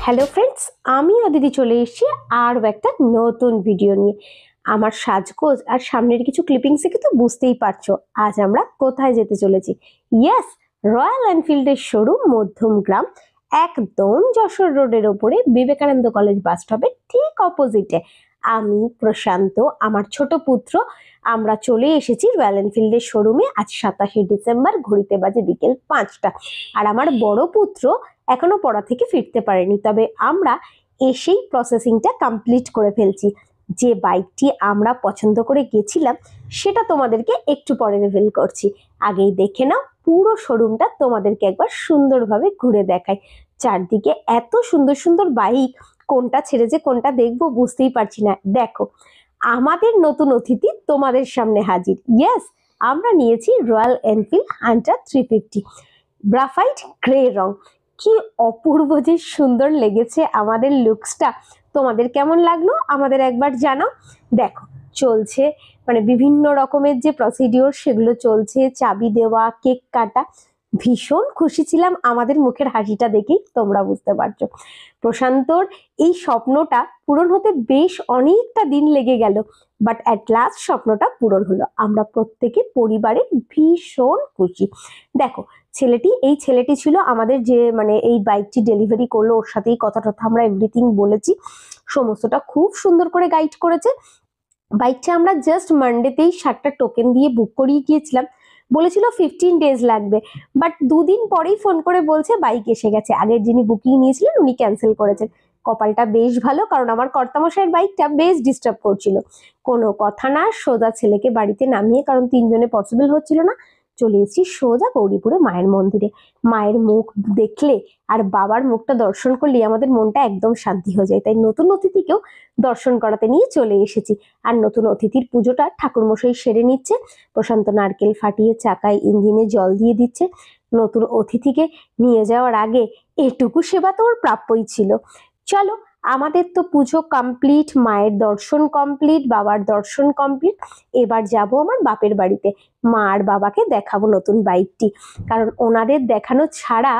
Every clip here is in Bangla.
হ্যালো ফ্রেন্ডস, আমি অদিতি চলে এসেছি আরও একটা নতুন ভিডিও নিয়ে। আমার সাজগোজ আর সামনের কিছু ক্লিপিংস থেকে তো বুঝতেই পারছো আজ আমরা কোথায় যেতে চলেছি। ইয়েস, রয়্যাল এনফিল্ডের শোরুম মধ্যমগ্রাম, একদম যশোর রোডের ওপরে বিবেকানন্দ কলেজ বাস স্টপের ঠিক অপোজিটে। আমি প্রশান্ত, আমার ছোট পুত্র, আমরা চলে এসেছি রয়্যাল এনফিল্ডের শোরুমে। আজ 27শে ডিসেম্বর, ঘড়িতে বাজে বিকেল 5টা। আর আমার বড় পুত্র এখনো পড়া থেকে ফিরতে পারেনি, তবে আমরা এসেই প্রসেসিংটা কমপ্লিট করে ফেলছি। যে বাইকটি আমরা পছন্দ করে গেছিলাম সেটা তোমাদেরকে একটু পরে রিভিল করছি। আগেই দেখে নাও পুরো শোরুমটা, তোমাদেরকে একবার সুন্দরভাবে ঘুরে দেখাই। চারদিকে এত সুন্দর সুন্দর বাইক, কোনটা ছেড়ে যে কোনটা দেখবো বুঝতেই পারছি না। দেখো, আমাদের নতুন অতিথি তোমাদের সামনে হাজির। ইয়েস, আমরা নিয়েছি Royal Enfield Hunter 350 graphite grey রং। কি অপূর্ব যে সুন্দর লেগেছে আমাদের লুকসটা। তোমাদের কেমন লাগলো আমাদের একবার জানাও। দেখো, চলছে মানে বিভিন্ন রকমের যে প্রসিডিওর সেগুলো চলছে, চাবি দেওয়া, কেক কাটা। ভীষণ খুশি ছিলাম, আমাদের মুখের হাসিটা দেখেই তোমরা বুঝতে পারছো। প্রশান্তর এই স্বপ্নটা পূরণ হতে বেশ অনেকটা দিন লেগে গেল, বাট অ্যাট লাস্ট স্বপ্নটা পূরণ হলো। আমরা প্রত্যেকে পরিবারে ভীষণ খুশি। দেখো, এই ছেলেটি ছিল আমাদের যে এই বাইকটি ডেলিভারি করলো, ওর সাথেই কথা টথা আমরা এভরিথিং বলেছি, সমস্তটা খুব সুন্দর করে গাইড করেছে। বাইকটা আমরা জাস্ট মানডেতেই 7টা টোকেন দিয়ে বুক করিয়ে গিয়েছিলাম, বলেছিল 15 ডেজ লাগবে, বাট দুদিন পরেই ফোন করে বলছে বাইক এসে গেছে। আগের যিনি বুকিং নিয়েছিলেন উনি ক্যান্সেল করেছেন। কপালটা বেশ ভালো, কারণ আমার কর্তামশাইয়ের বাইকটা বেশ ডিস্টার্ব করছিল। কোনো কথা না, সোজা ছেলেকে বাড়িতে নামিয়ে, কারণ 3জনে পসিবল হচ্ছিল না, চলে এসেছি সোজা গৌরীপুরে মায়ের মন্দিরে। মায়ের মুখ দেখলে আর বাবার মুখটা দর্শন করলে আমাদের মনটা একদম শান্তি হয়ে যায়। তাই নতুন অতিথিকেও দর্শন করাতে নিয়ে চলে এসেছি। আর নতুন অতিথির পুজোটা ঠাকুরমশাই সেরে নিচ্ছে। প্রশান্ত নারকেল ফাটিয়ে চাকায় ইঞ্জিনে জল দিয়ে দিচ্ছে। নতুন অতিথিকে নিয়ে যাওয়ার আগে এটুকু সেবা তো ওর প্রাপ্যই ছিল। চলো, আমাদের তো পুজো কমপ্লিট, মায়ের দর্শন কমপ্লিট, বাবার দর্শন কমপ্লিট। এবার যাব আমার বাপের বাড়িতে, মা আর বাবাকে দেখাবো নতুন বাইকটি, কারণ ওনাদের দেখানো ছাড়া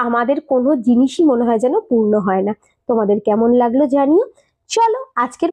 আমাদের কোনো জিনিসই মনে হয় যেন পূর্ণ হয় না। তোমাদের কেমন লাগলো জানিও। চলো, আজকের